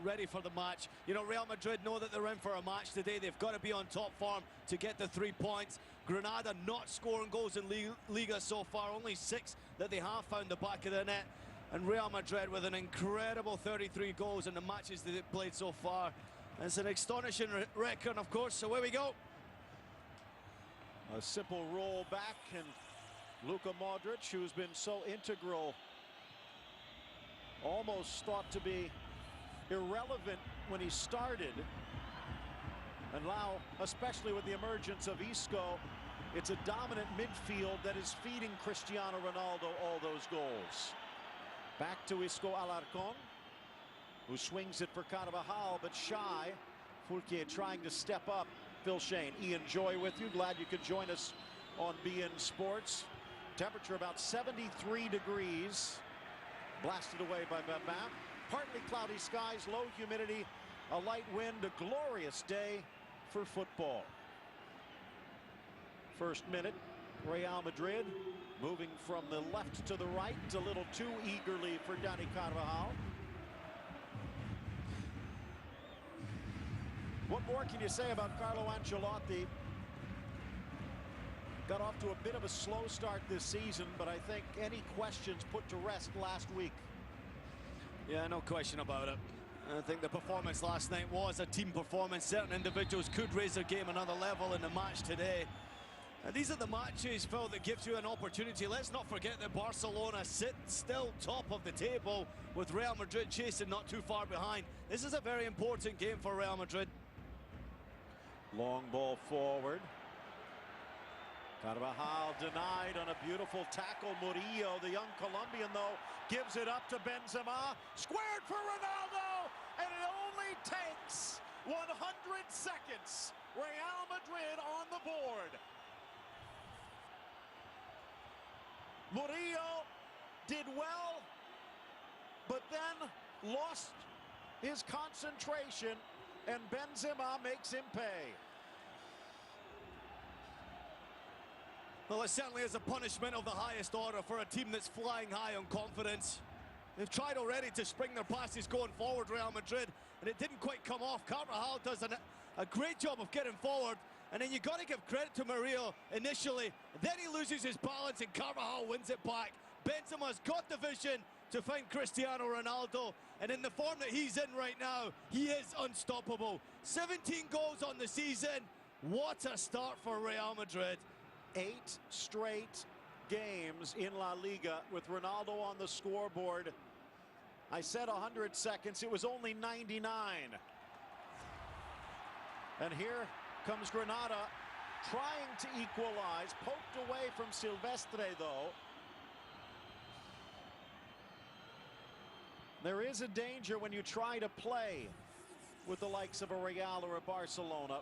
ready for the match. You know, Real Madrid know that they're in for a match today. They've got to be on top form to get the 3 points. Granada not scoring goals in Liga so far, only 6 that they have found the back of the net. And Real Madrid with an incredible 33 goals in the matches that they've played so far. It's an astonishing record, of course, so here we go. A simple roll back, and Luka Modric, who's been so integral, almost thought to be irrelevant when he started. And now, especially with the emergence of Isco, it's a dominant midfield that is feeding Cristiano Ronaldo all those goals. Back to Isco Alarcón, who swings it for Carvajal, but shy. Fulquier trying to step up. Phil Shane, Ian Joy with you. Glad you could join us on BN Sports. Temperature about 73 degrees. Blasted away by Bamba. Partly cloudy skies, low humidity, a light wind, a glorious day for football. First minute, Real Madrid moving from the left to the right, a little too eagerly for Dani Carvajal. What more can you say about Carlo Ancelotti? Got off to a bit of a slow start this season, but I think any questions put to rest last week. Yeah, no question about it. I think the performance last night was a team performance. Certain individuals could raise their game another level in the match today. And these are the matches, Phil, that gives you an opportunity. Let's not forget that Barcelona sit still top of the table with Real Madrid chasing not too far behind. This is a very important game for Real Madrid. Long ball forward. Carvajal denied on a beautiful tackle. Murillo, the young Colombian, though, gives it up to Benzema. Squared for Ronaldo, and it only takes 100 seconds. Real Madrid on the board. Murillo did well, but then lost his concentration, and Benzema makes him pay. Well, it certainly is a punishment of the highest order for a team that's flying high on confidence. They've tried already to spring their passes going forward, Real Madrid, and it didn't quite come off. Carvajal does a great job of getting forward, and then you got to give credit to Murillo initially. Then he loses his balance, and Carvajal wins it back. Benzema's got the vision to find Cristiano Ronaldo, and in the form that he's in right now, he is unstoppable. 17 goals on the season. What a start for Real Madrid. 8 straight games in La Liga with Ronaldo on the scoreboard. I said 100 seconds, it was only 99. And here comes Granada trying to equalize, poked away from Silvestre though. There is a danger when you try to play with the likes of a Real or a Barcelona.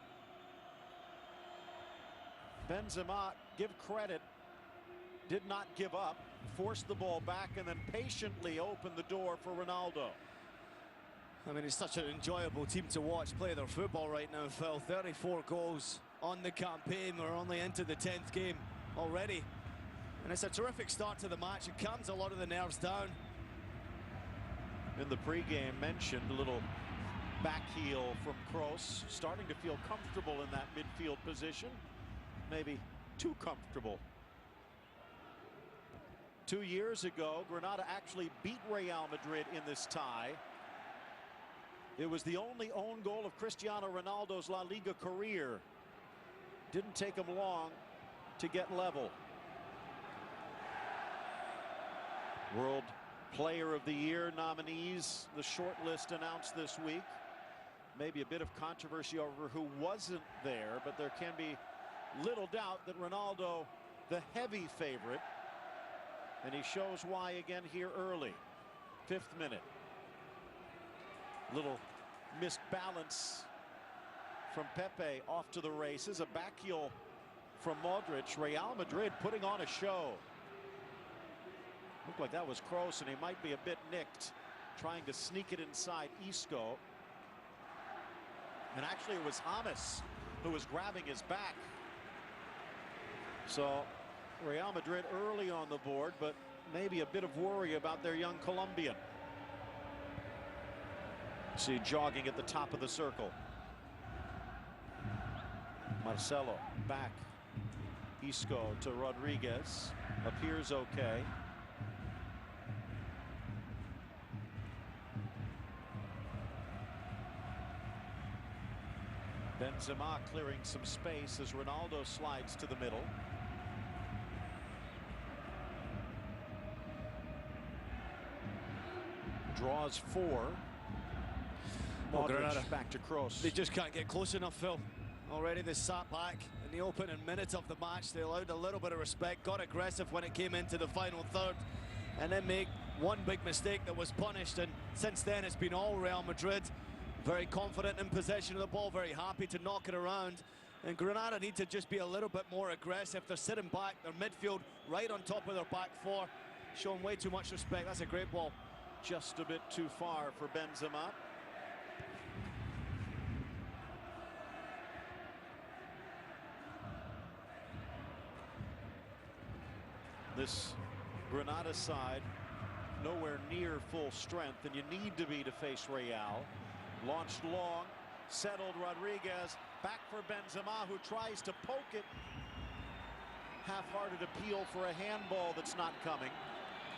Benzema, give credit, did not give up, forced the ball back, and then patiently opened the door for Ronaldo. I mean, it's such an enjoyable team to watch play their football right now, Phil. 34 goals on the campaign. We're only into the 10th game already. And it's a terrific start to the match. It calms a lot of the nerves down. In the pregame, mentioned a little back heel from Kroos, starting to feel comfortable in that midfield position. Maybe too comfortable. 2 years ago, Granada actually beat Real Madrid in this tie. It was the only own goal of Cristiano Ronaldo's La Liga career. Didn't take him long to get level. World Player of the Year nominees, the short list announced this week. Maybe a bit of controversy over who wasn't there, but there can be little doubt that Ronaldo, the heavy favorite, and he shows why again here early. 5th minute. Little missed balance from Pepe, off to the races. A back heel from Modric. Real Madrid putting on a show. Looked like that was Kroos, and he might be a bit nicked, trying to sneak it inside Isco. And actually it was James who was grabbing his back. So Real Madrid early on the board, but maybe a bit of worry about their young Colombian. See jogging at the top of the circle. Marcelo back. Isco to Rodriguez. Appears okay. Benzema clearing some space as Ronaldo slides to the middle. Draws four. Modric back to Kroos. They just can't get close enough, Phil. Already they sat back in the opening minutes of the match. They allowed a little bit of respect, got aggressive when it came into the final third, and then make one big mistake that was punished. And since then it's been all Real Madrid. Very confident in possession of the ball, very happy to knock it around. And Granada need to just be a little bit more aggressive. They're sitting back, their midfield right on top of their back four, showing way too much respect. That's a great ball. Just a bit too far for Benzema. This Granada side nowhere near full strength, and you need to be to face Real. Launched long, settled Rodriguez, back for Benzema, who tries to poke it. Half-hearted appeal for a handball that's not coming.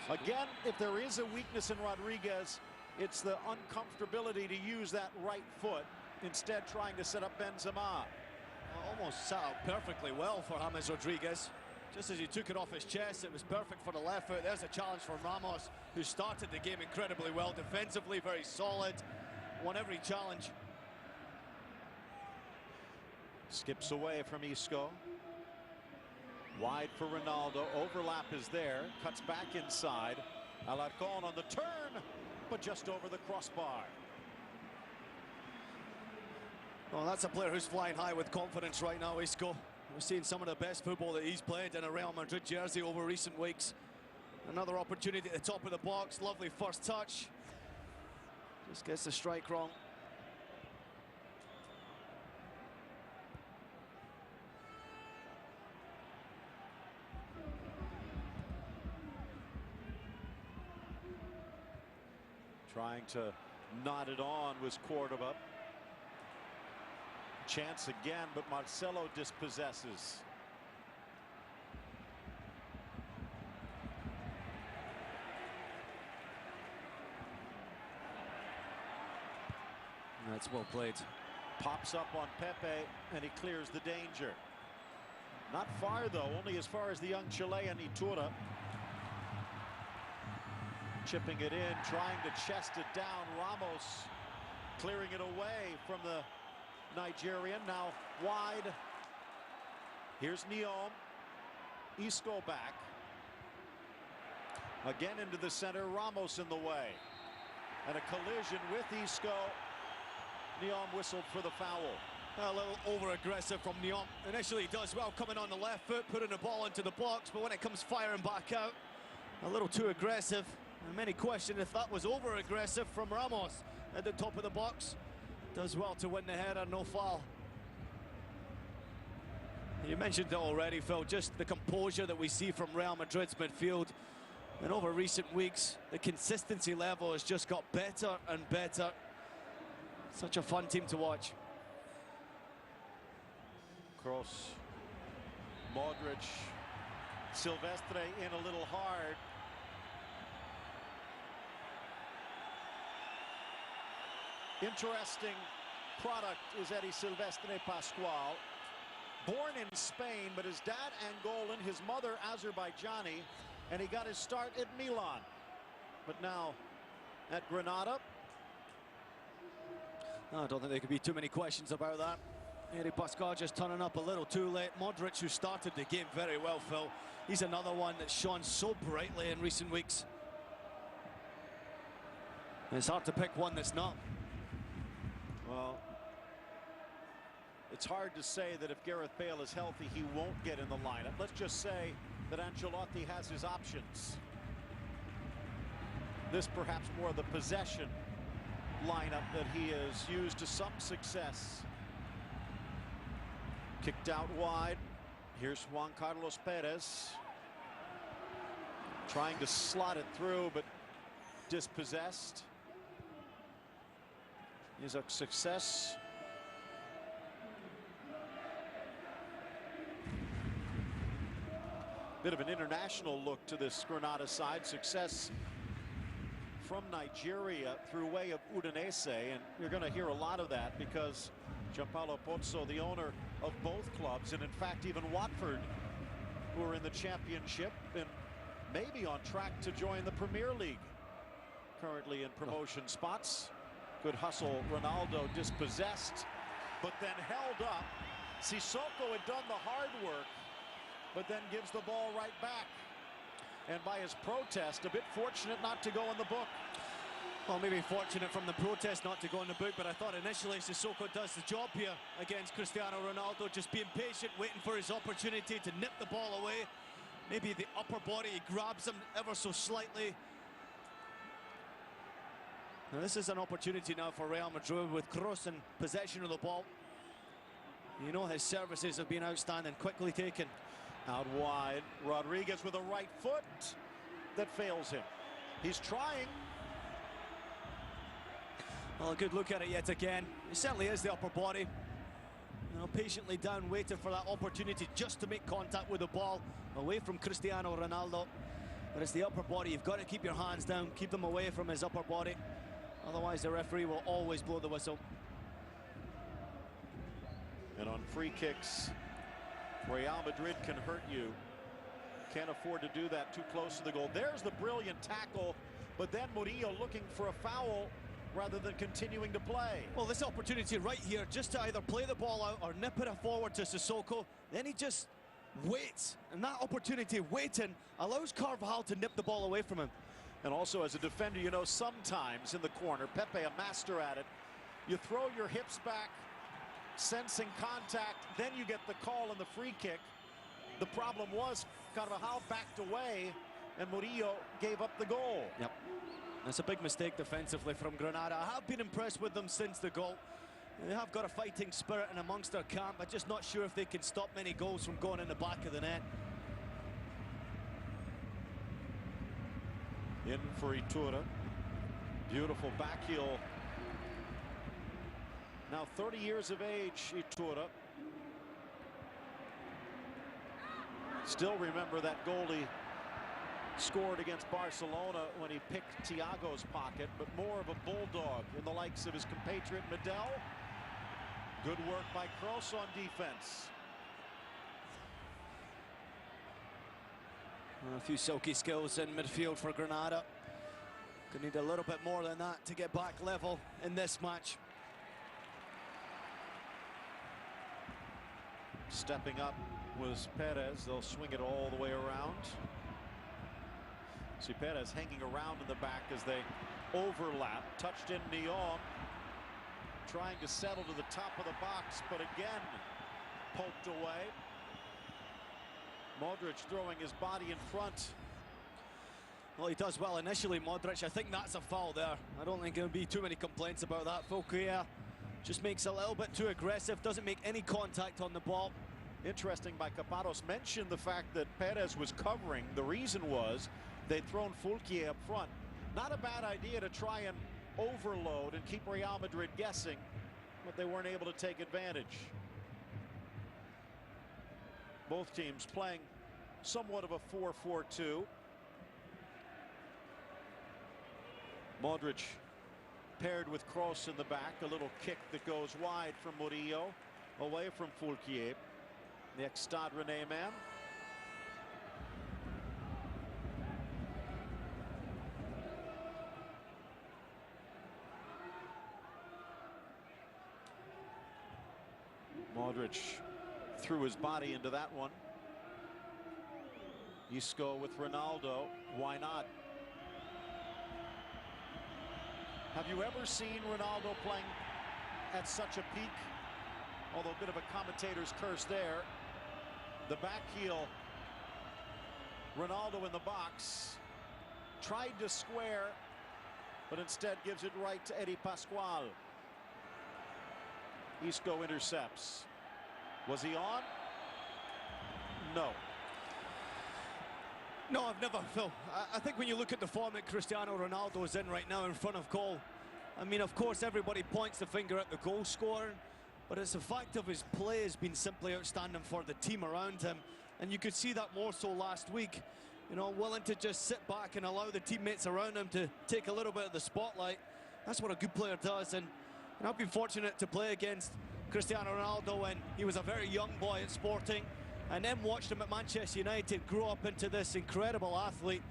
Again, if there is a weakness in Rodriguez, it's the uncomfortability to use that right foot, instead trying to set up Benzema. Almost set up perfectly well for James Rodriguez. Just as he took it off his chest, it was perfect for the left foot. There's a challenge for Ramos, who started the game incredibly well. Defensively, very solid. Won every challenge. Skips away from Isco. Wide for Ronaldo. Overlap is there. Cuts back inside. Alarcón on the turn, but just over the crossbar. Well, that's a player who's flying high with confidence right now, Isco. We're seeing some of the best football that he's played in a Real Madrid jersey over recent weeks. Another opportunity at the top of the box. Lovely first touch. Just gets the strike wrong. Trying to knot it on was Cordoba. Chance again, but Marcelo dispossesses. That's well played. Pops up on Pepe, and he clears the danger. Not far, though, only as far as the young Chilean Iturra. Chipping it in, trying to chest it down. Ramos clearing it away from the Nigerian. Now wide. Here's Neom. Isco back. Again into the center. Ramos in the way. And a collision with Isco. Neom whistled for the foul. A little over-aggressive from Neom. Initially he does well coming on the left foot, putting the ball into the box, but when it comes firing back out, a little too aggressive. And many question if that was over-aggressive from Ramos at the top of the box. Does well to win the header, no foul. You mentioned it already, Phil, just the composure that we see from Real Madrid's midfield. And over recent weeks, the consistency level has just got better and better. Such a fun team to watch. Kroos, Modric, Silvestre in a little hard. Interesting product is Eddie Silvestre Pascual. Born in Spain, but his dad Angolan, his mother Azerbaijani, and he got his start at Milan. But now at Granada. I don't think there could be too many questions about that. Eddie Pascual just turning up a little too late. Modric, who started the game very well, Phil. He's another one that's shone so brightly in recent weeks. And it's hard to pick one that's not. Well, it's hard to say that if Gareth Bale is healthy, he won't get in the lineup. Let's just say that Ancelotti has his options. This perhaps more the possession lineup that he has used to some success. Kicked out wide. Here's Juan Carlos Perez. Trying to slot it through, but dispossessed. is a success. Bit of an international look to this Granada side. Success from Nigeria through way of Udinese, and you're going to hear a lot of that because Gianpaolo Pozzo, the owner of both clubs, and in fact even Watford, who are in the championship and maybe on track to join the Premier League, currently in promotion spots. Good hustle. Ronaldo dispossessed, but then held up. Sissoko had done the hard work, but then gives the ball right back. And by his protest, a bit fortunate not to go in the book. Well, maybe fortunate from the protest not to go in the book, but I thought initially Sissoko does the job here against Cristiano Ronaldo, just being patient, waiting for his opportunity to nip the ball away. Maybe the upper body, he grabs him ever so slightly. Now this is an opportunity now for Real Madrid with Kroos in possession of the ball. You know his services have been outstanding, quickly taken. Out wide, Rodriguez with a right foot that fails him. He's trying. Well, a good look at it yet again. It certainly is the upper body. You know, patiently down, waiting for that opportunity just to make contact with the ball away from Cristiano Ronaldo. But it's the upper body. You've got to keep your hands down, keep them away from his upper body. Otherwise, the referee will always blow the whistle. And on free kicks, Real Madrid can hurt you. Can't afford to do that too close to the goal. There's the brilliant tackle, but then Murillo looking for a foul rather than continuing to play. Well, this opportunity right here just to either play the ball out or nip it forward to Sissoko. Then he just waits, and that opportunity waiting allows Carvajal to nip the ball away from him. And also as a defender, you know, sometimes in the corner, Pepe a master at it, you throw your hips back, sensing contact, then you get the call on the free kick. The problem was Carvajal backed away and Murillo gave up the goal. Yep, that's a big mistake defensively from Granada. I have been impressed with them since the goal. They have got a fighting spirit in amongst their camp. I'm just not sure if they can stop many goals from going in the back of the net. In for Iturra. Beautiful back heel. Now 30 years of age, Iturra. Still remember that goal he scored against Barcelona when he picked Thiago's pocket, but more of a bulldog in the likes of his compatriot Medel. Good work by Kroos on defense. A few silky skills in midfield for Granada. Could need a little bit more than that to get back level in this match. Stepping up was Perez. They'll swing it all the way around. See Perez hanging around in the back as they overlap. Touched in Neon. Trying to settle to the top of the box, but again poked away. Modric throwing his body in front. Well, he does well initially, Modric. I think that's a foul there. I don't think there'll be too many complaints about that. Fulquier just makes a little bit too aggressive, doesn't make any contact on the ball. Interesting by Caparros mentioned the fact that Perez was covering. The reason was they'd thrown Fulquier up front. Not a bad idea to try and overload and keep Real Madrid guessing, but they weren't able to take advantage. Both teams playing somewhat of a 4-4-2. Modric paired with Kroos in the back. A little kick that goes wide from Murillo, away from Fulquier, the ex-Stade Rennais man. Modric threw his body into that one. Isco with Ronaldo. Why not? Have you ever seen Ronaldo playing at such a peak? Although a bit of a commentator's curse there. The back heel. Ronaldo in the box. Tried to square, but instead gives it right to Eddie Pascual. Isco intercepts. Was he on? No. No, I've never, Phil. I think when you look at the form that Cristiano Ronaldo is in right now in front of goal, I mean, of course, everybody points the finger at the goal scorer, but it's the fact of his play has been simply outstanding for the team around him. And you could see that more so last week. You know, willing to just sit back and allow the teammates around him to take a little bit of the spotlight. That's what a good player does. And I've been fortunate to play against Cristiano Ronaldo when he was a very young boy at Sporting, and then watched him at Manchester United grow up into this incredible athlete.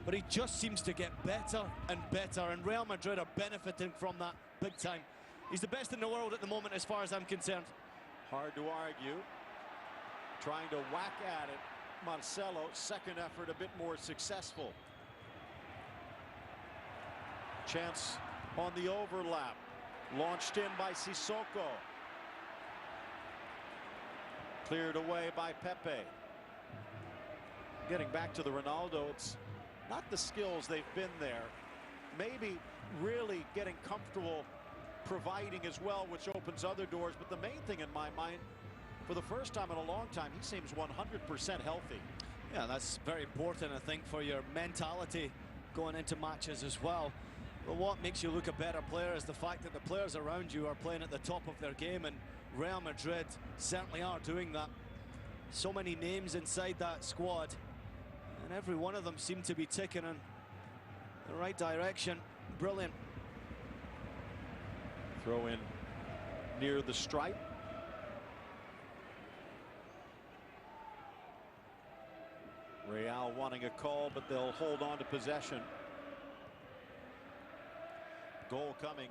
But he just seems to get better and better, and Real Madrid are benefiting from that big time. He's the best in the world at the moment as far as I'm concerned. Hard to argue. Trying to whack at it. Marcelo, second effort, a bit more successful. Chance on the overlap. Launched in by Sissoko. Cleared away by Pepe. Getting back to the Ronaldo, it's not the skills they've been there. Maybe really getting comfortable providing as well, which opens other doors. But the main thing in my mind, for the first time in a long time, he seems 100% healthy. Yeah, that's very important, I think, for your mentality going into matches as well. But what makes you look a better player is the fact that the players around you are playing at the top of their game, and Real Madrid certainly are doing that. So many names inside that squad, and every one of them seem to be ticking in the right direction. Brilliant. Throw in near the stripe. Real wanting a call, but they'll hold on to possession. Goal coming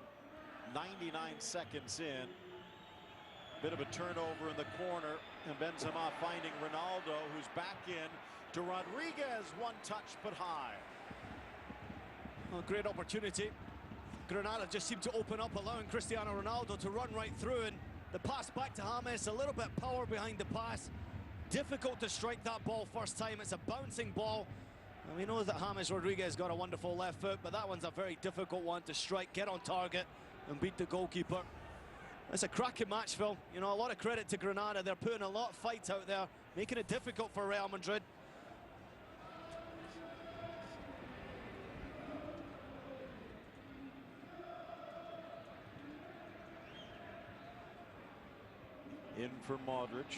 99 seconds in. Bit of a turnover in the corner, and Benzema finding Ronaldo, who's back in to Rodriguez. One touch but high. Well, great opportunity. Granada just seemed to open up, allowing Cristiano Ronaldo to run right through, and the pass back to James, a little bit power behind the pass. Difficult to strike that ball first time. It's a bouncing ball. And we know that James Rodriguez got a wonderful left foot, but that one's a very difficult one to strike, get on target, and beat the goalkeeper. It's a cracking match, Phil. You know, a lot of credit to Granada. They're putting a lot of fight out there, making it difficult for Real Madrid. In for Modric.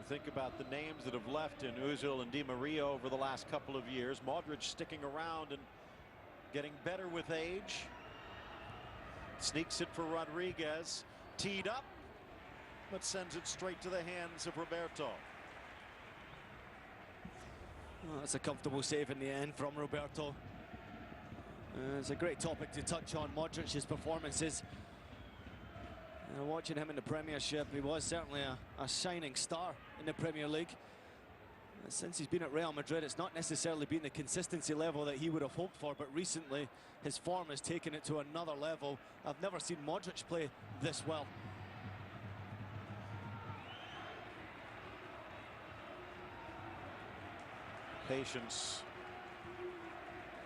Think about the names that have left in Ozil and Di Maria over the last couple of years. Modric sticking around and getting better with age. Sneaks it for Rodriguez. Teed up, but sends it straight to the hands of Roberto. Well, that's a comfortable save in the end from Roberto. It's a great topic to touch on, Modric's performances. Watching him in the Premiership, he was certainly a shining star in the Premier League. Since he's been at Real Madrid, it's not necessarily been the consistency level that he would have hoped for, but recently his form has taken it to another level. I've never seen Modric play this well. Patience.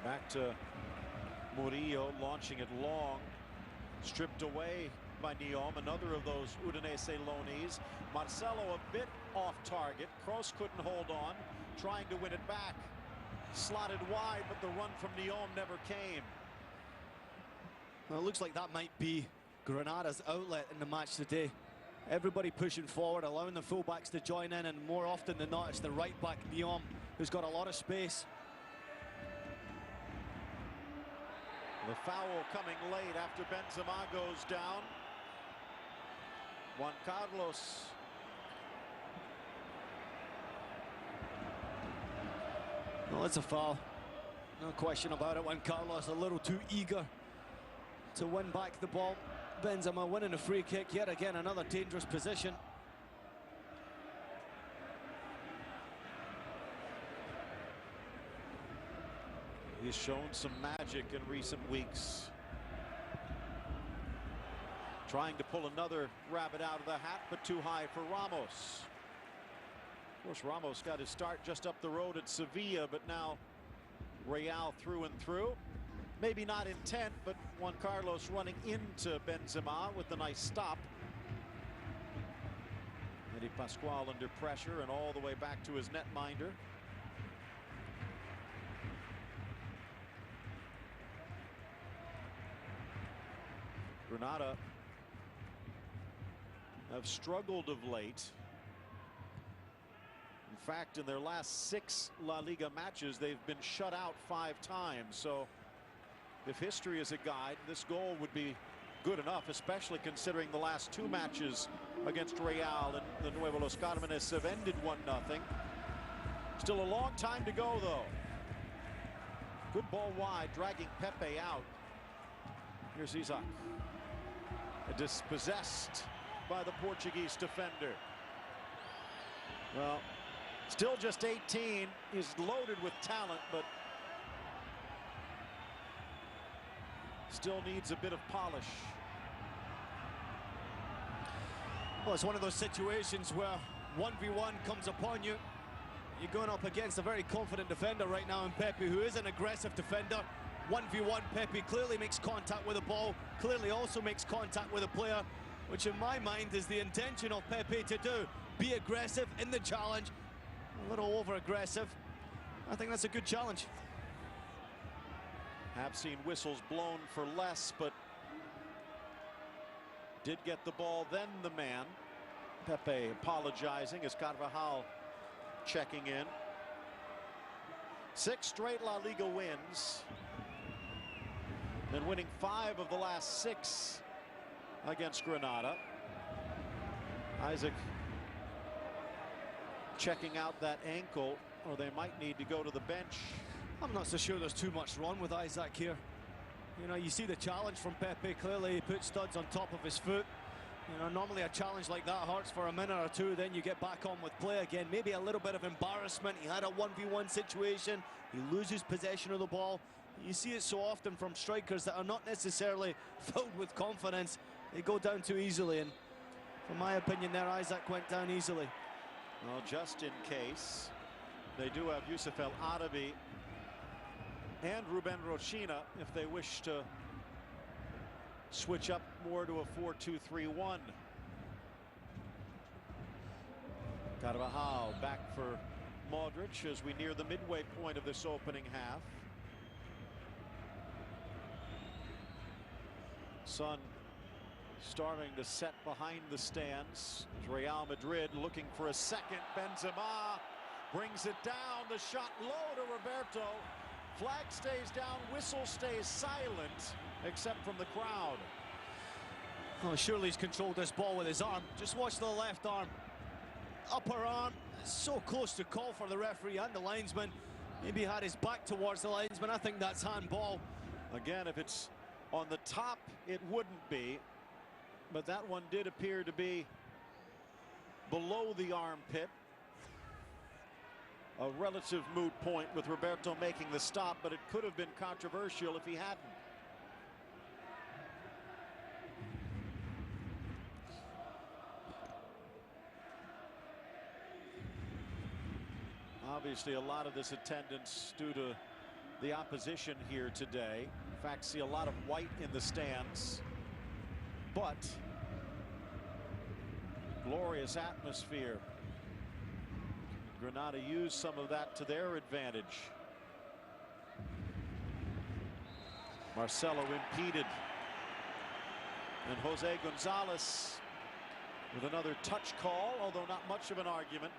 Back to Murillo, launching it long. Stripped away by Neom, another of those Udinese loanees. Marcelo a bit off target. Kroos couldn't hold on, trying to win it back. Slotted wide, but the run from Neom never came. Well, it looks like that might be Granada's outlet in the match today. Everybody pushing forward, allowing the fullbacks to join in, and more often than not, it's the right back Neom who's got a lot of space. The foul coming late after Benzema goes down. Juan Carlos. Well, it's a foul. No question about it. Juan Carlos a little too eager to win back the ball. Benzema winning a free kick. Yet again, another dangerous position. He's shown some magic in recent weeks. Trying to pull another rabbit out of the hat, but too high for Ramos. Of course, Ramos got his start just up the road at Sevilla, but now Real through and through. Maybe not intent, but Juan Carlos running into Benzema with a nice stop. Eddie Pascual under pressure and all the way back to his netminder. Granada have struggled of late. In fact, in their last 6 La Liga matches, they've been shut out 5 times. So if history is a guide, this goal would be good enough, especially considering the last 2 matches against Real and the Nuevo Los Carmenes have ended 1-0. Still a long time to go, though. Good ball wide, dragging Pepe out. Here's Isaac. Dispossessed by the Portuguese defender. Well, still just 18. He's loaded with talent, but still needs a bit of polish. Well, it's one of those situations where 1v1 comes upon you. You're going up against a very confident defender right now in Pepe, who is an aggressive defender. 1v1, Pepe clearly makes contact with the ball, clearly also makes contact with a player, which in my mind is the intention of Pepe to do. Be aggressive in the challenge, a little over-aggressive. I think that's a good challenge. Have seen whistles blown for less, but did get the ball, then the man. Pepe apologizing as Carvajal checking in. 6 straight La Liga wins, and winning 5 of the last 6 against Granada. Isaac checking out that ankle, or they might need to go to the bench. I'm not so sure there's too much wrong with Isaac here. You know, you see the challenge from Pepe. Clearly he put studs on top of his foot. You know, normally a challenge like that hurts for a minute or two, then you get back on with play again. Maybe a little bit of embarrassment. He had a 1v1 situation. He loses possession of the ball. You see it so often from strikers that are not necessarily filled with confidence. They go down too easily, and from my opinion there, Isaac went down easily. Well, just in case, they do have Yusuf El Arabi and Ruben Rochina if they wish to switch up more to a 4-2-3-1. Carvajal back for Modric as we near the midway point of this opening half. Sun starting to set behind the stands. Real Madrid looking for a second. Benzema brings it down. The shot low to Roberto. Flag stays down, whistle stays silent, except from the crowd. Oh, surely he's controlled this ball with his arm. Just watch the left arm. Upper arm, so close to call for the referee and the linesman. Maybe he had his back towards the linesman. I think that's handball. Again, if it's on the top, it wouldn't be. But that one did appear to be below the armpit. A relative moot point with Roberto making the stop, but it could have been controversial if he hadn't. Obviously, a lot of this attendance due to the opposition here today. In fact, see a lot of white in the stands, but glorious atmosphere. Granada used some of that to their advantage. Marcelo impeded, and Jose Gonzalez with another touch call, although not much of an argument.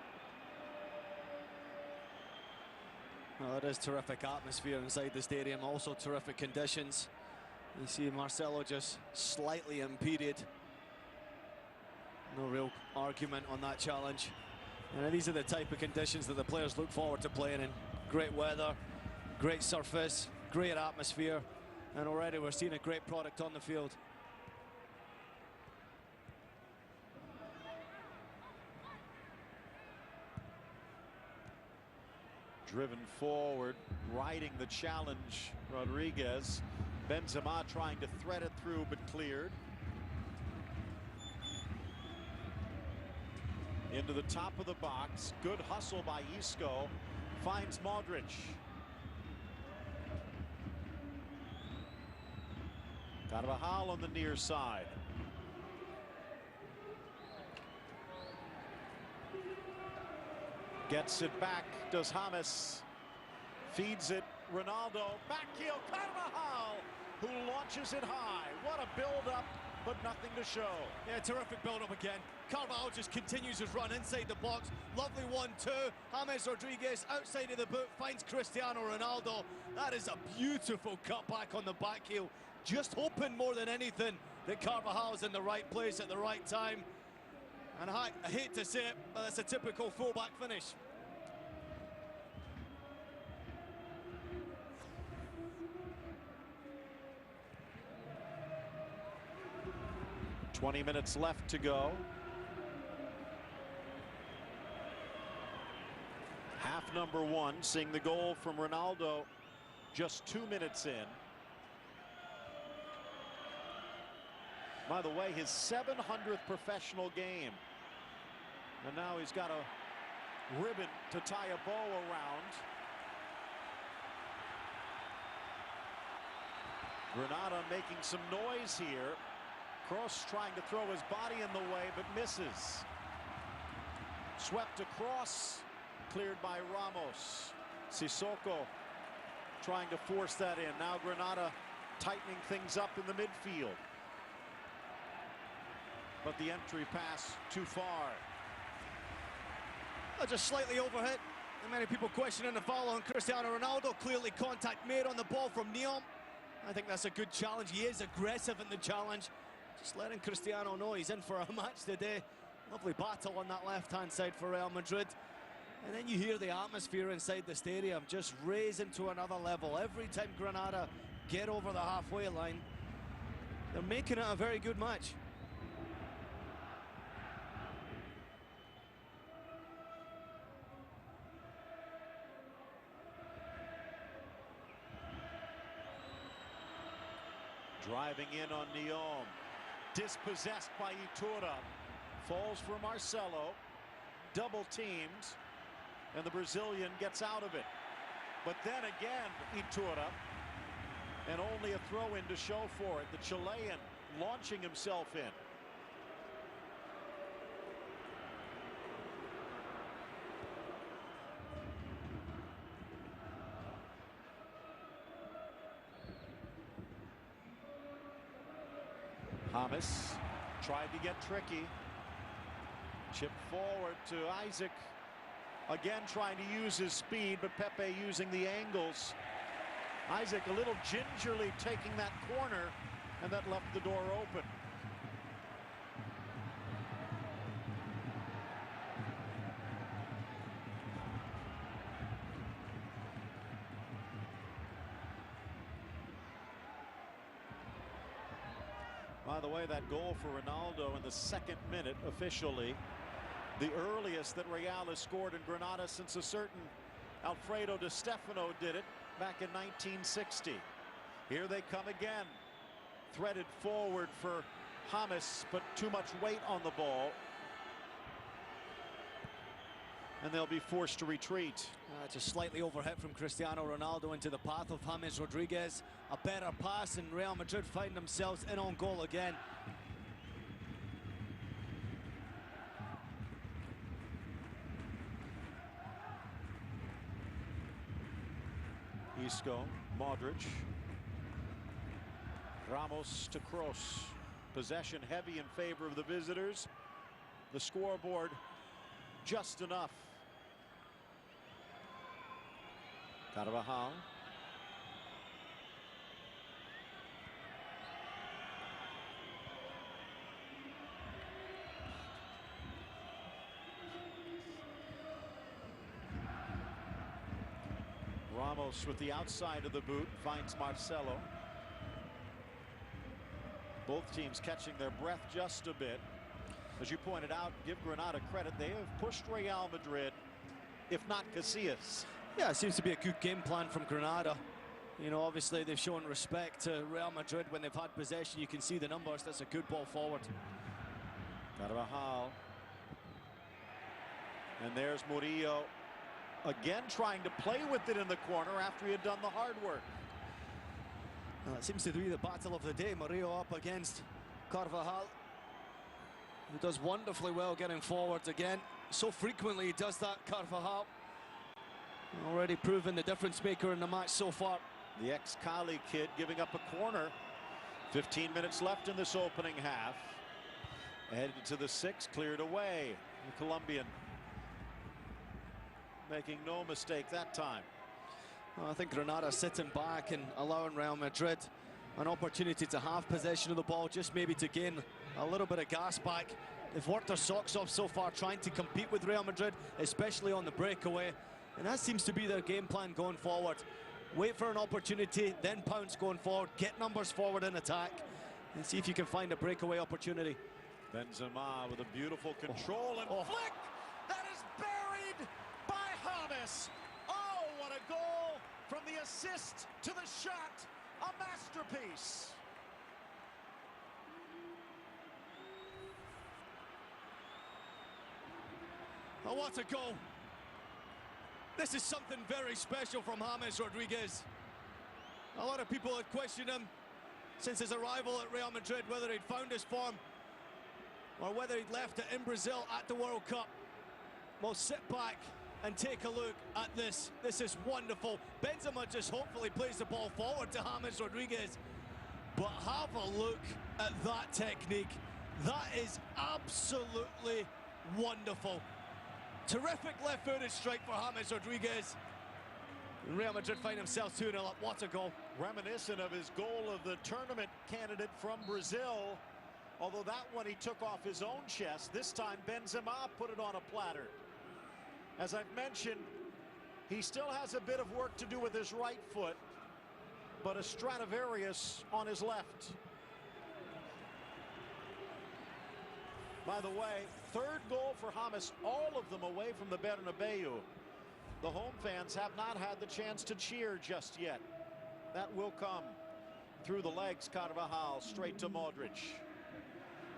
Well, it is terrific atmosphere inside the stadium, also terrific conditions. You see Marcelo just slightly impeded. No real argument on that challenge. And these are the type of conditions that the players look forward to playing in. Great weather, great surface, great atmosphere, and already we're seeing a great product on the field. Driven forward, riding the challenge, Rodriguez. Benzema trying to thread it through, but cleared. Into the top of the box. Good hustle by Isco. Finds Modric. Carvajal on the near side. Gets it back. Does James. Feeds it. Ronaldo. Back heel. Carvajal. who launches it high. What a build-up, but nothing to show. Yeah, terrific build-up again. Carvajal just continues his run inside the box. Lovely 1-2. James Rodriguez outside of the boot finds Cristiano Ronaldo. That is a beautiful cutback on the back heel. Just hoping more than anything that Carvajal's in the right place at the right time. And I hate to say it, but that's a typical fullback finish. "20 minutes left to go. Half number one, seeing the goal from Ronaldo just 2 minutes in. By the way, his 700th professional game. And now he's got a ribbon to tie a bow around. Granada making some noise here. Kroos trying to throw his body in the way, but misses. Swept across, cleared by Ramos. Sissoko trying to force that in. Now Granada tightening things up in the midfield. But the entry pass too far. Oh, just slightly overhit. And many people questioning the foul on Cristiano Ronaldo. Clearly contact made on the ball from Neom. I think that's a good challenge. He is aggressive in the challenge. Just letting Cristiano know he's in for a match today. Lovely battle on that left-hand side for Real Madrid. And then you hear the atmosphere inside the stadium just raising to another level. Every time Granada get over the halfway line, they're making it a very good match. Driving in on Neom. Dispossessed by Iturra. Falls for Marcelo. Double teamed. And the Brazilian gets out of it. But then again, Iturra. And only a throw-in to show for it. The Chilean launching himself in. James tried to get tricky. Chip forward to Isaac. Again trying to use his speed, but Pepe using the angles. Isaac a little gingerly taking that corner, and that left the door open. By the way, that goal for Ronaldo in the 2nd minute officially, the earliest that Real has scored in Granada since a certain Alfredo Di Stefano did it back in 1960. Here they come again. Threaded forward for James, but too much weight on the ball. And they'll be forced to retreat. Just slightly overhit from Cristiano Ronaldo into the path of James Rodriguez. A better pass, and Real Madrid find themselves in on goal again. Isco, Modric. Ramos to Kroos. Possession heavy in favor of the visitors. The scoreboard just enough. Carvajal. Ramos with the outside of the boot finds Marcelo. Both teams catching their breath just a bit. As you pointed out, give Granada credit. They have pushed Real Madrid, if not Casillas. Yeah, it seems to be a good game plan from Granada. You know, obviously they've shown respect to Real Madrid when they've had possession. You can see the numbers. That's a good ball forward. Carvajal. And there's Murillo. Again trying to play with it in the corner after he had done the hard work. Well, it seems to be the battle of the day. Murillo up against Carvajal, who does wonderfully well getting forwards again. So frequently he does that, Carvajal. Already proven the difference maker in the match so far. The ex-Cali kid giving up a corner. 15 minutes left in this opening half. Headed to the 6, cleared away. The Colombian making no mistake that time. Well, I think Granada sitting back and allowing Real Madrid an opportunity to have possession of the ball, just maybe to gain a little bit of gas back. They've worked their socks off so far trying to compete with Real Madrid, especially on the breakaway. And that seems to be their game plan going forward. Wait for an opportunity, then pounce going forward, get numbers forward in attack, and see if you can find a breakaway opportunity. Benzema with a beautiful control and flick that is buried by James. Oh, what a goal from the assist to the shot. A masterpiece. Oh, what a goal. This is something very special from James Rodriguez. A lot of people had questioned him since his arrival at Real Madrid, whether he'd found his form or whether he'd left it in Brazil at the World Cup. Well, sit back and take a look at this. This is wonderful. Benzema just hopefully plays the ball forward to James Rodriguez. But have a look at that technique. That is absolutely wonderful. Terrific left-footed strike for James Rodriguez. And Real Madrid find themselves 2-0 up. What a goal. Reminiscent of his goal of the tournament candidate from Brazil. Although that one he took off his own chest. This time Benzema put it on a platter. As I've mentioned, he still has a bit of work to do with his right foot, but a Stradivarius on his left. By the way, third goal for James, all of them away from the Bernabeu. The home fans have not had the chance to cheer just yet. That will come through the legs. Carvajal straight to Modric.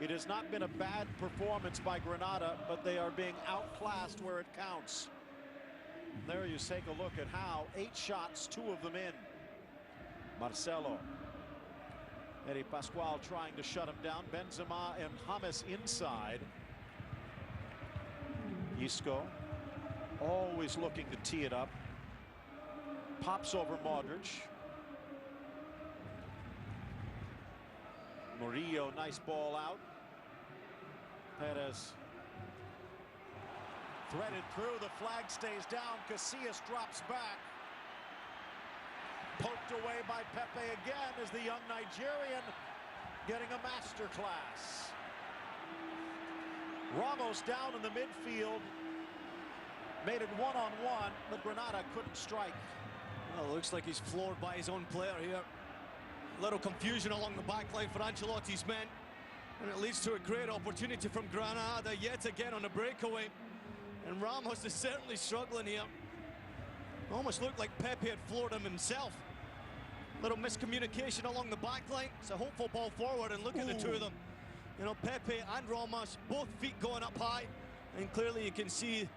It has not been a bad performance by Granada, but they are being outclassed where it counts. There you take a look at how 8 shots, 2 of them in. Marcelo. Eddie Pascual trying to shut him down. Benzema and James inside. Isco always looking to tee it up. Pops over Modric. Murillo, nice ball out. Perez threaded through. The flag stays down. Casillas drops back. Poked away by Pepe again as the young Nigerian getting a master class. Ramos down in the midfield. Made it one-on-one, but Granada couldn't strike. Well, looks like he's floored by his own player here. A little confusion along the back line for Ancelotti's men. And it leads to a great opportunity from Granada yet again on a breakaway. And Ramos is certainly struggling here. Almost looked like Pepe had floored him himself. Little miscommunication along the back line. It's a hopeful ball forward, and look at the two of them. You know, Pepe and Ramos, both feet going up high. And clearly you can see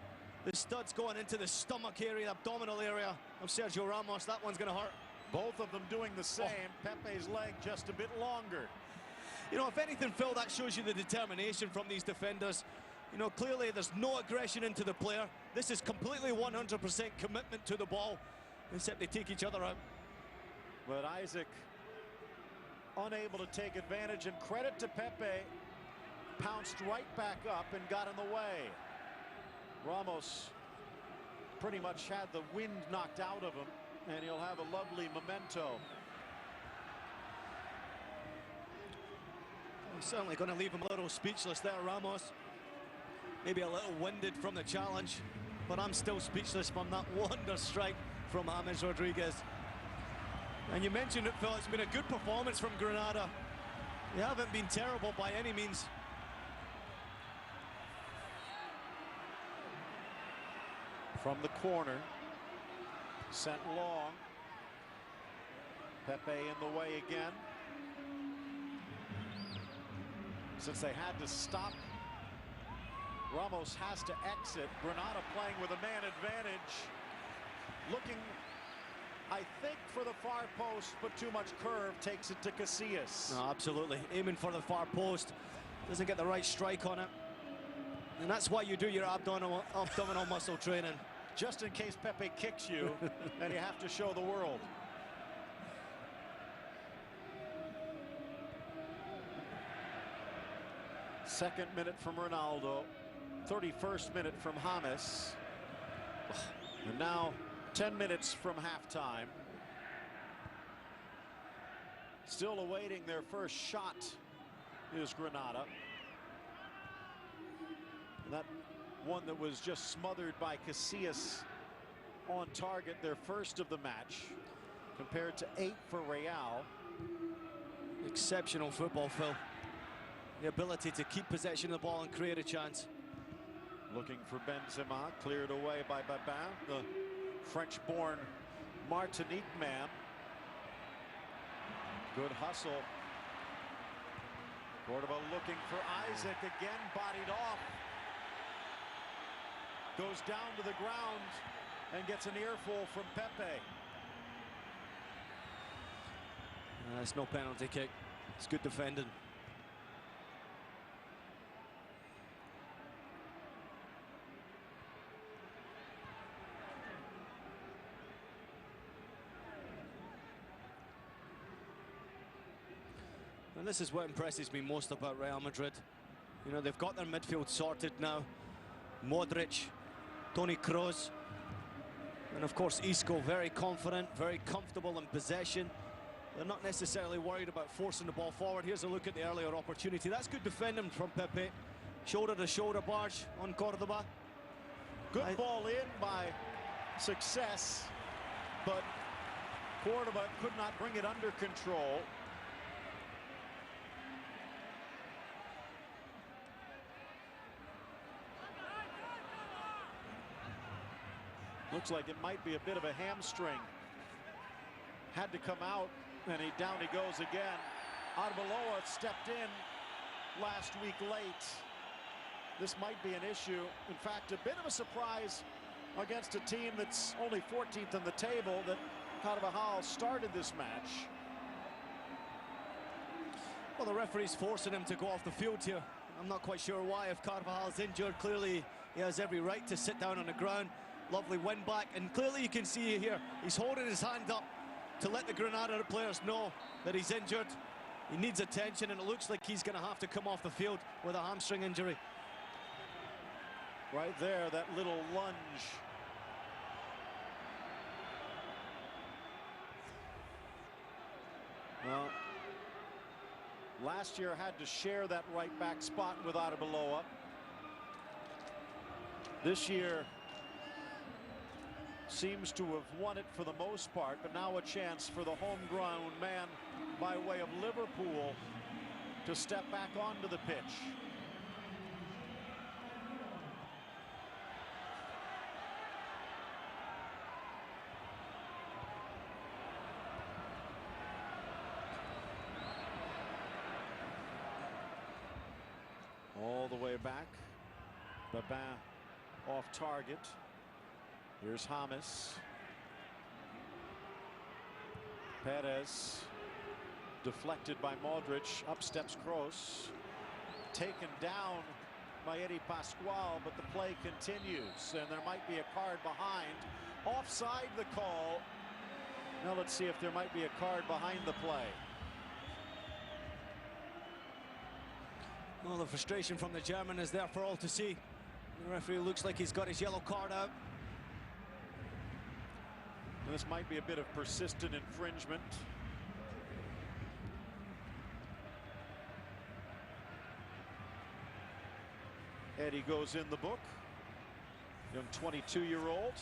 the studs going into the stomach area, abdominal area of Sergio Ramos. That one's going to hurt. Both of them doing the same. Pepe's leg just a bit longer. You know, if anything, Phil, that shows you the determination from these defenders. You know, clearly there's no aggression into the player. This is completely 100% commitment to the ball, except they take each other out. But Isaac unable to take advantage, and credit to Pepe, pounced right back up and got in the way. Ramos pretty much had the wind knocked out of him, and he'll have a lovely memento. He's certainly going to leave him a little speechless there, Ramos. Maybe a little winded from the challenge, but I'm still speechless from that wonder strike from James Rodriguez. And you mentioned it, Phil, it's been a good performance from Granada. They haven't been terrible by any means. From the corner, sent long. Pepe in the way again. Since they had to stop, Ramos has to exit. Granada playing with a man advantage. Looking, I think, for the far post, but too much curve, takes it to Casillas. No, absolutely. Aiming for the far post. Doesn't get the right strike on it. And that's why you do your abdominal muscle training. Just in case Pepe kicks you and you have to show the world. Second minute from Ronaldo. 31st minute from James. And now 10 minutes from halftime. Still awaiting their first shot is Granada. And that one that was just smothered by Casillas on target, their first of the match, compared to 8 for Real. Exceptional football, Phil. The ability to keep possession of the ball and create a chance. Looking for Benzema, cleared away by Babin, the French-born Martinique man. Good hustle. Cordoba looking for Isaac, again bodied off. Goes down to the ground and gets an earful from Pepe. That's no penalty kick. It's good defending. And this is what impresses me most about Real Madrid. You know, they've got their midfield sorted now. Modric, Toni Kroos, and of course Isco, very confident, very comfortable in possession. They're not necessarily worried about forcing the ball forward. Here's a look at the earlier opportunity. That's good defending from Pepe. Shoulder to shoulder barge on Cordoba. Good ball in by Success, but Cordoba could not bring it under control. Looks like it might be a bit of a hamstring. Had to come out, and down he goes again. Arbeloa stepped in last week late. This might be an issue. In fact, a bit of a surprise against a team that's only 14th in the table that Carvajal started this match. Well, the referee's forcing him to go off the field here. I'm not quite sure why. If Carvajal's injured, clearly he has every right to sit down on the ground. Lovely win back, and clearly you can see here he's holding his hand up to let the Granada players know that he's injured. He needs attention, and it looks like he's going to have to come off the field with a hamstring injury. Right there, that little lunge. Well, last year had to share that right back spot with Arbeloa. This year seems to have won it for the most part, but now a chance for the homegrown man by way of Liverpool to step back onto the pitch. All the way back. Babin off target. Here's James. Perez deflected by Modric. Up steps Kroos. Taken down by Eddie Pascual, but the play continues, and there might be a card behind. Offside the call. Now let's see if there might be a card behind the play. Well, the frustration from the German is there for all to see. The referee looks like he's got his yellow card out. This might be a bit of persistent infringement. Eddie goes in the book. Young 22-year-old.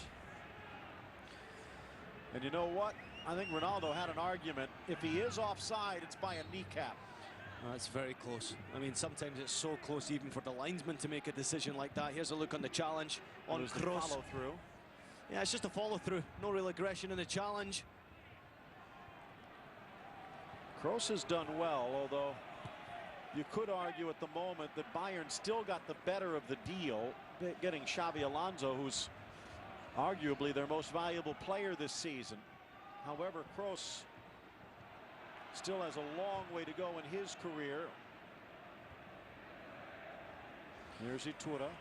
And you know what? I think Ronaldo had an argument. If he is offside, it's by a kneecap. That's very close. I mean, sometimes it's so close even for the linesman to make a decision like that. Here's a look on the challenge on Kroos. Follow through. Yeah, it's just a follow-through. No real aggression in the challenge. Kroos has done well, although you could argue at the moment that Bayern still got the better of the deal, getting Xabi Alonso, who's arguably their most valuable player this season. However, Kroos still has a long way to go in his career. Here's Iturra.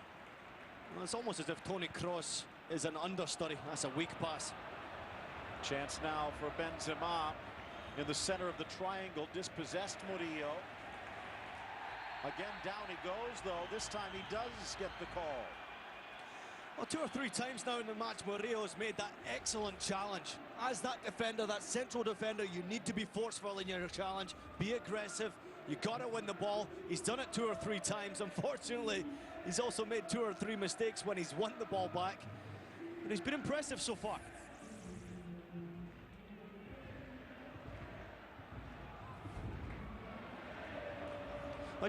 Well, it's almost as if Toni Kroos is an understudy. That's a weak pass. Chance now for Benzema in the center of the triangle. Dispossessed Murillo. Again, down he goes, though. This time he does get the call. Well, 2 or 3 times now in the match, Murillo's made that excellent challenge. As that defender, that central defender, you need to be forceful in your challenge, be aggressive. You got to win the ball. He's done it 2 or 3 times. Unfortunately, he's also made 2 or 3 mistakes when he's won the ball back. But he's been impressive so far.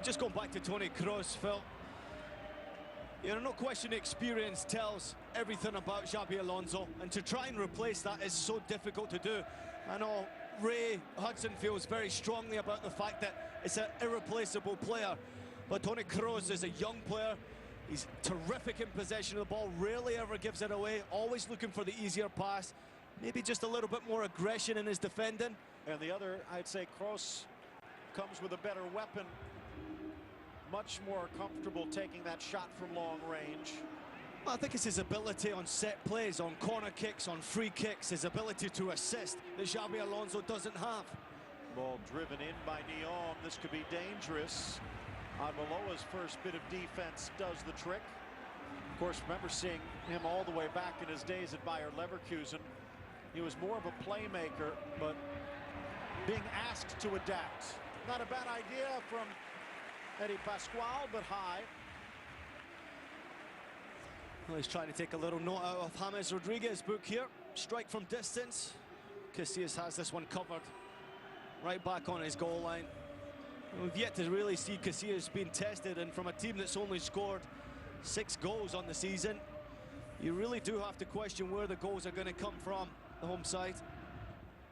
Just going back to Toni Kroos, Phil. You know, no question experience tells everything about Xabi Alonso, and to try and replace that is so difficult to do. I know Ray Hudson feels very strongly about the fact that it's an irreplaceable player, but Toni Kroos is a young player. He's terrific in possession of the ball, rarely ever gives it away, always looking for the easier pass, maybe just a little bit more aggression in his defending. And the other, I'd say, Kroos comes with a better weapon. Much more comfortable taking that shot from long range. Well, I think it's his ability on set plays, on corner kicks, on free kicks, his ability to assist that Xabi Alonso doesn't have. Ball driven in by Neon. This could be dangerous. Arbeloa's first bit of defense does the trick. Of course, remember seeing him all the way back in his days at Bayer Leverkusen. He was more of a playmaker, but being asked to adapt. Not a bad idea from Eddie Pascual, but high. Well, he's trying to take a little note out of James Rodriguez's book here. Strike from distance. Casillas has this one covered. Right back on his goal line. We've yet to really see Casillas being tested, and from a team that's only scored 6 goals on the season, you really do have to question where the goals are going to come from, the home side.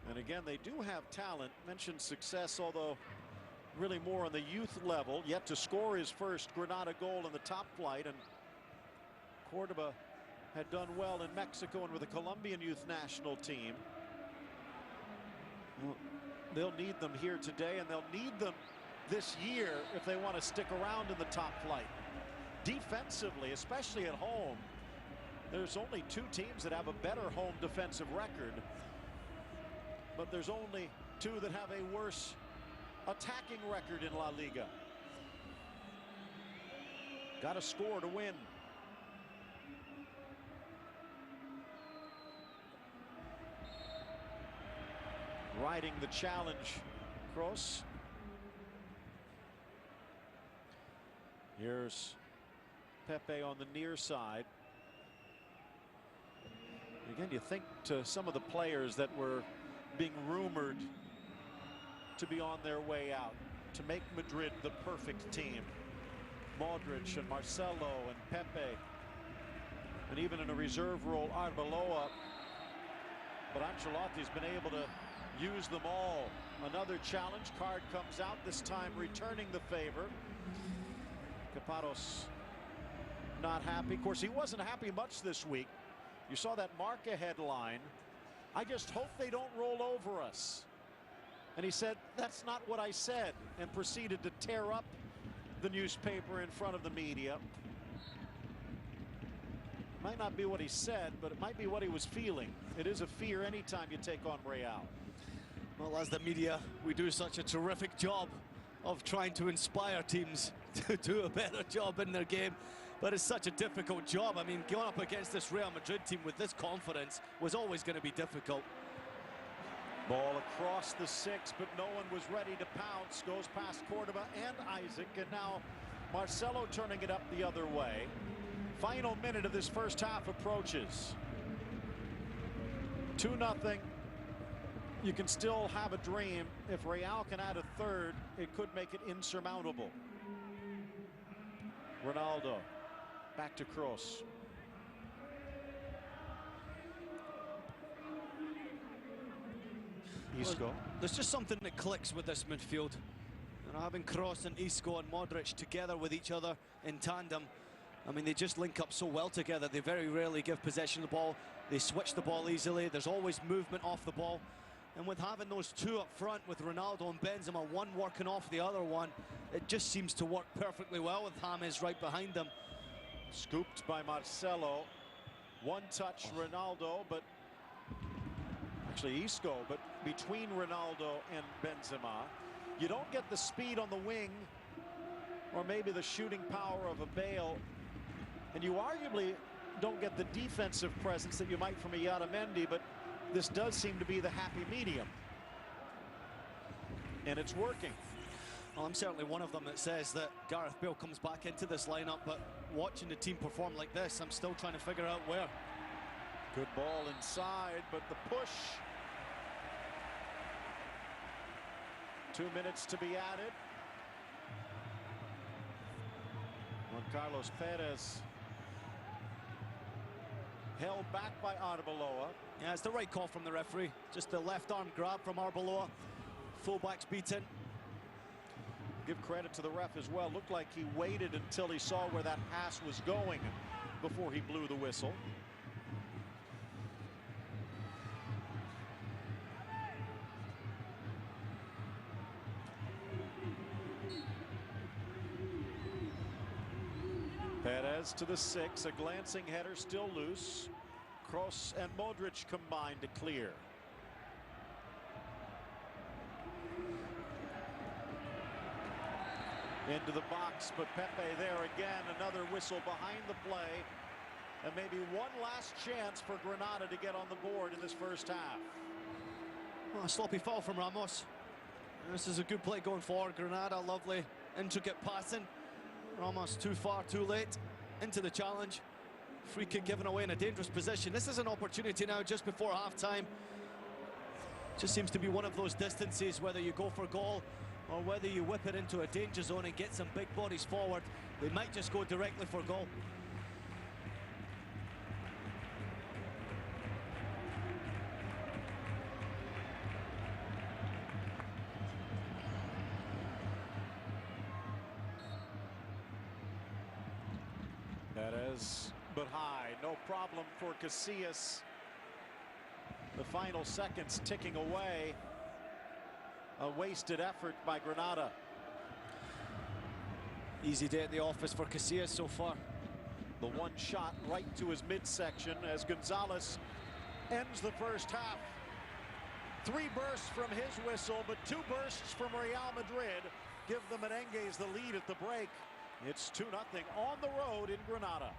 And again, they do have talent. Mentioned success, although really more on the youth level. Yet to score his first Granada goal in the top flight, and Cordoba had done well in Mexico and with the Colombian youth national team. Well, they'll need them here today, and they'll need them this year if they want to stick around in the top flight. Defensively, especially at home, there's only 2 teams that have a better home defensive record, but there's only 2 that have a worse attacking record in La Liga. Got to score to win. Riding the challenge, Kroos. Here's Pepe on the near side. Again, you think to some of the players that were being rumored to be on their way out, to make Madrid the perfect team. Modric and Marcelo and Pepe, and even in a reserve role, Arbeloa. But Ancelotti's been able to use them all. Another challenge card comes out, this time returning the favor. Caparros not happy. Of course, he wasn't happy much this week. You saw that Marca headline, "I just hope they don't roll over us." And he said, "That's not what I said," and proceeded to tear up the newspaper in front of the media. Might not be what he said, but it might be what he was feeling. It is a fear anytime you take on Real. Well, as the media, we do such a terrific job of trying to inspire teams to do a better job in their game. But it's such a difficult job. I mean, going up against this Real Madrid team with this confidence was always going to be difficult. Ball across the 6, but no one was ready to pounce. Goes past Cordoba and Isaac, and now Marcelo turning it up the other way. Final minute of this first half approaches. 2-0. You can still have a dream. If Real can add a third, it could make it insurmountable. Ronaldo back to Kroos. Isco. Well, there's just something that clicks with this midfield. And having Kroos and Isco and Modric together with each other in tandem, I mean, they just link up so well together. They very rarely give possession of the ball. They switch the ball easily. There's always movement off the ball. And with having those 2 up front with Ronaldo and Benzema, one working off the other one, it just seems to work perfectly well with James right behind them. Scooped by Marcelo. One touch, Ronaldo, but actually Isco, but between Ronaldo and Benzema. You don't get the speed on the wing or maybe the shooting power of a Bale, and you arguably don't get the defensive presence that you might from a Otamendi, but this does seem to be the happy medium. And it's working. Well, I'm certainly one of them that says that Gareth Bale comes back into this lineup, but watching the team perform like this, I'm still trying to figure out where. Good ball inside, but the push. 2 minutes to be added. Juan Carlos Perez held back by Arbeloa. Yeah, it's the right call from the referee. Just the left arm grab from Arbeloa. Fullback's beaten. Give credit to the ref as well. Looked like he waited until he saw where that pass was going before he blew the whistle. Perez to the 6, a glancing header still loose. Kroos and Modric combined to clear. Into the box, but Pepe there again, another whistle behind the play, and maybe one last chance for Granada to get on the board in this first half. Well, a sloppy foul from Ramos. This is a good play going forward. Granada, lovely, intricate passing. Ramos too far, too late. Into the challenge. Free kick given away in a dangerous position. This is an opportunity now just before half-time. Just seems to be one of those distances, whether you go for goal or whether you whip it into a danger zone and get some big bodies forward. They might just go directly for goal. Perez, but high, no problem for Casillas. The final seconds ticking away. A wasted effort by Granada. Easy day at the office for Casillas so far. The one shot right to his midsection as Gonzalez ends the first half. 3 bursts from his whistle, but 2 bursts from Real Madrid give the Merengues the lead at the break. It's 2-0 on the road in Granada.